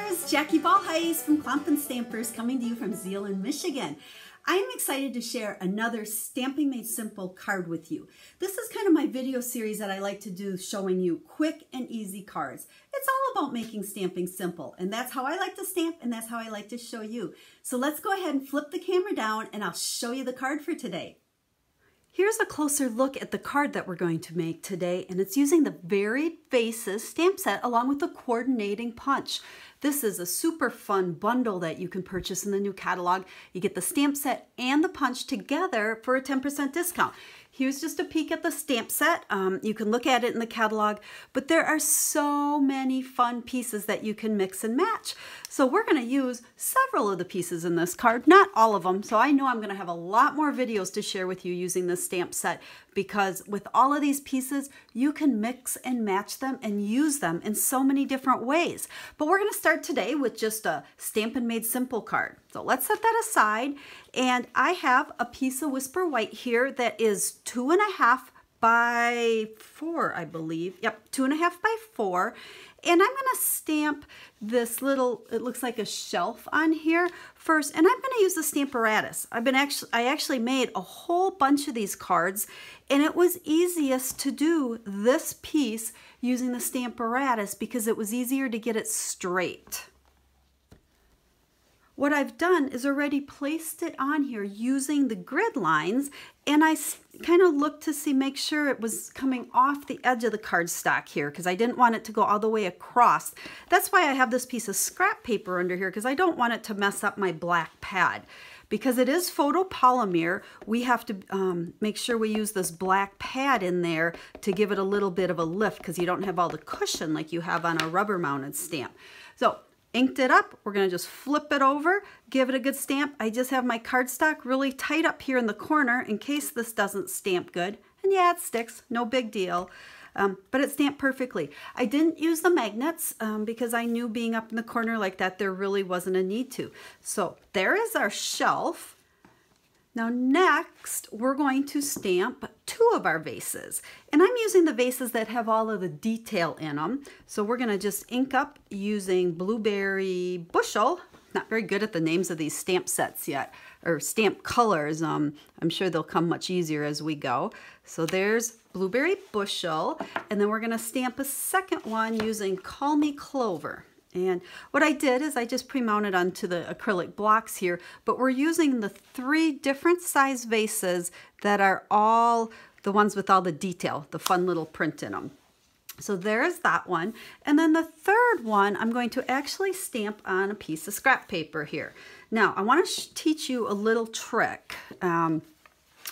Stampers! Jackie Bolhuis from Klompen Stampers coming to you from Zeeland, Michigan. I am excited to share another Stamping Made Simple card with you. This is kind of my video series that I like to do, showing you quick and easy cards. It's all about making stamping simple, and that's how I like to stamp, and that's how I like to show you. So let's go ahead and flip the camera down and I'll show you the card for today. Here's a closer look at the card that we're going to make today, and it's using the Varied Vases stamp set along with the coordinating punch. This is a super fun bundle that you can purchase in the new catalog. You get the stamp set and the punch together for a 10% discount. Here's just a peek at the stamp set. You can look at it in the catalog, but there are so many fun pieces that you can mix and match. So we're going to use several of the pieces in this card, not all of them. So I know I'm going to have a lot more videos to share with you using this stamp set, because with all of these pieces, you can mix and match them and use them in so many different ways. But we're going to start today with just a Stampin' Made Simple card. So let's set that aside. And I have a piece of Whisper White here that is 2.5 by 4, I believe. Yep, 2.5 by 4. And I'm going to stamp this little, it looks like a shelf on here first. And I'm going to use the Stamparatus. I actually made a whole bunch of these cards, and it was easiest to do this piece using the Stamparatus because it was easier to get it straight. What I've done is already placed it on here using the grid lines, and I kind of looked to make sure it was coming off the edge of the cardstock here, because I didn't want it to go all the way across. That's why I have this piece of scrap paper under here, because I don't want it to mess up my black pad. Because it is photopolymer, we have to make sure we use this black pad in there to give it a little bit of a lift, because you don't have all the cushion like you have on a rubber mounted stamp. So inked it up, we're going to just flip it over, give it a good stamp. I just have my cardstock really tight up here in the corner in case this doesn't stamp good. And yeah, it sticks, no big deal. But it stamped perfectly. I didn't use the magnets because I knew being up in the corner like that, there really wasn't a need to. So there is our shelf. Now next, we're going to stamp 2 of our vases. And I'm using the vases that have all of the detail in them. So we're going to just ink up using Blueberry Bushel. Not very good at the names of these stamp sets yet, or stamp colors. I'm sure they'll come much easier as we go. So there's Blueberry Bushel, and then we're going to stamp a second one using Call Me Clover. And what I did is I just pre-mounted onto the acrylic blocks here, but we're using the 3 different size vases that are all the ones with all the detail, the fun little print in them. So there's that one. And then the third one, I'm going to actually stamp on a piece of scrap paper here. Now, I want to teach you a little trick.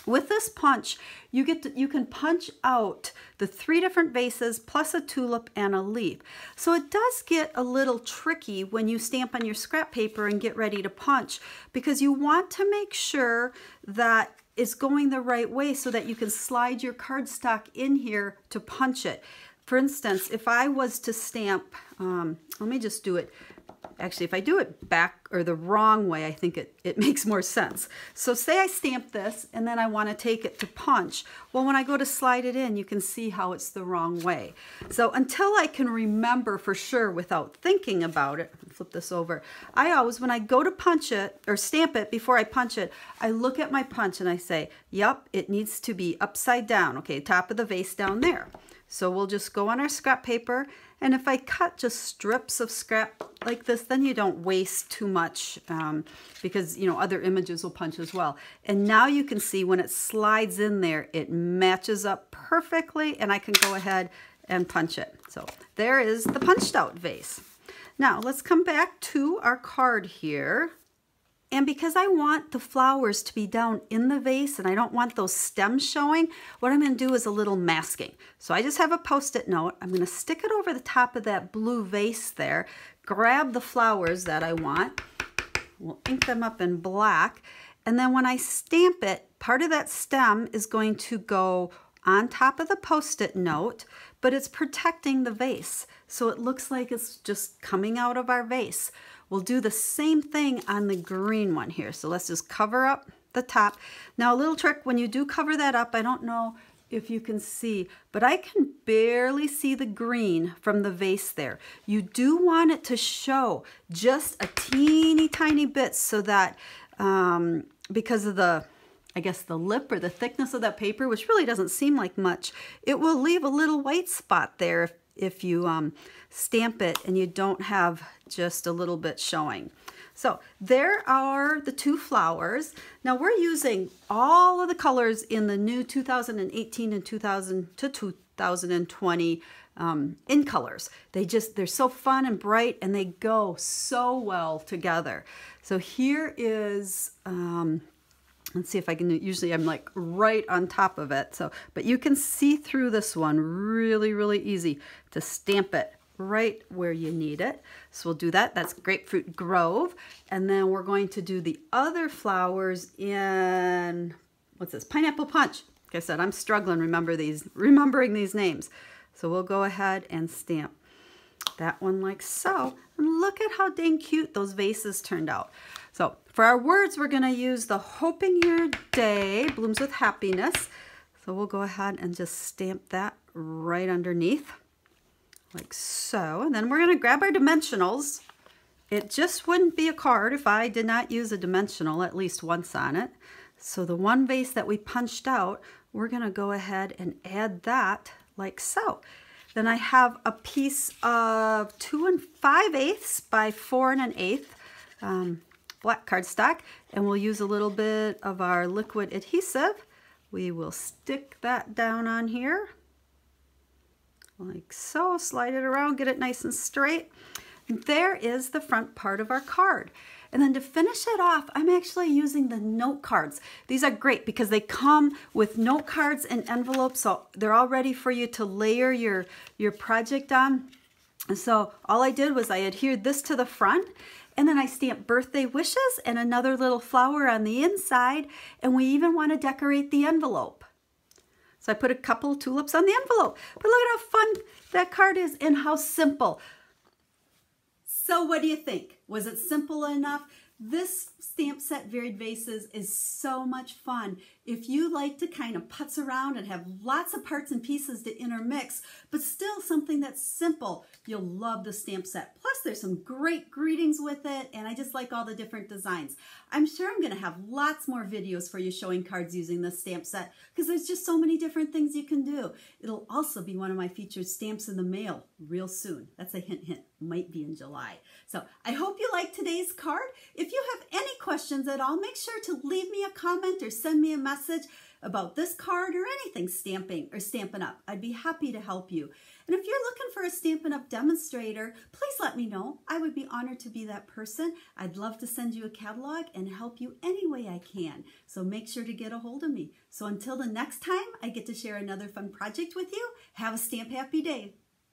With this punch, you can punch out the 3 different vases plus a tulip and a leaf. So it does get a little tricky when you stamp on your scrap paper and get ready to punch, because you want to make sure that it's going the right way so that you can slide your cardstock in here to punch it. For instance, if I was to stamp, let me just do it. Actually, if I do it back or the wrong way, I think it makes more sense. So say I stamp this and then I want to take it to punch. Well, when I go to slide it in, you can see how it's the wrong way. So until I can remember for sure without thinking about it, flip this over, I always, when I go to punch it or stamp it before I punch it, I look at my punch and I say, yep, it needs to be upside down. Okay, top of the vase down there. So we'll just go on our scrap paper, and if I cut just strips of scrap like this, then you don't waste too much because, you know, other images will punch as well. And now you can see when it slides in there, it matches up perfectly, and I can go ahead and punch it. So there is the punched out vase. Now let's come back to our card here. And because I want the flowers to be down in the vase and I don't want those stems showing, what I'm going to do is a little masking. So I just have a Post-it note. I'm going to stick it over the top of that blue vase there, grab the flowers that I want. We'll ink them up in black. And then when I stamp it, part of that stem is going to go on top of the Post-it note, but it's protecting the vase. So it looks like it's just coming out of our vase. We'll do the same thing on the green one here. So let's just cover up the top. Now a little trick, when you do cover that up, I don't know if you can see, but I can barely see the green from the vase there. You do want it to show just a teeny tiny bit so that because of the, I guess the lip or the thickness of that paper, which really doesn't seem like much, it will leave a little white spot there if you stamp it and you don't have just a little bit showing. So there are the two flowers. Now we're using all of the colors in the new 2018 and 2020 in colors. They're so fun and bright and they go so well together. So here is, let's see if I can, usually I'm like right on top of it. So, but you can see through this one really, really easy to stamp it right where you need it. So we'll do that. That's Grapefruit Grove. And then we're going to do the other flowers in, what's this? Pineapple Punch. Like I said, I'm struggling remembering these names. So we'll go ahead and stamp that one like so. And look at how dang cute those vases turned out. So for our words, we're going to use the Hoping Your Day blooms with happiness. So we'll go ahead and just stamp that right underneath. Like so, and then we're going to grab our dimensionals. It just wouldn't be a card if I did not use a dimensional at least once on it. So the one vase that we punched out, we're going to go ahead and add that like so. Then I have a piece of 2 5/8 by 4 1/8 black cardstock, and we'll use a little bit of our liquid adhesive. We will stick that down on here. Like so, slide it around, get it nice and straight. There is the front part of our card. And then to finish it off, I'm actually using the note cards. These are great because they come with note cards and envelopes, so they're all ready for you to layer your project on. And so all I did was I adhered this to the front, and then I stamped birthday wishes and another little flower on the inside, and we even want to decorate the envelope. So I put a couple of tulips on the envelope. But look at how fun that card is and how simple. So what do you think? Was it simple enough? This stamp set, Varied Vases, is so much fun. If you like to kind of putz around and have lots of parts and pieces to intermix, but still something that's simple, you'll love the stamp set. Plus, there's some great greetings with it, and I just like all the different designs. I'm sure I'm going to have lots more videos for you showing cards using this stamp set because there's just so many different things you can do. It'll also be one of my featured stamps in the mail real soon. That's a hint, hint. Might be in July. So I hope you liked today's card. If you have any questions at all, make sure to leave me a comment or send me a message about this card or anything stamping or Stampin' Up. I'd be happy to help you. And if you're looking for a Stampin' Up demonstrator, please let me know. I would be honored to be that person. I'd love to send you a catalog and help you any way I can. So make sure to get a hold of me. So until the next time I get to share another fun project with you, have a Stamp Happy Day.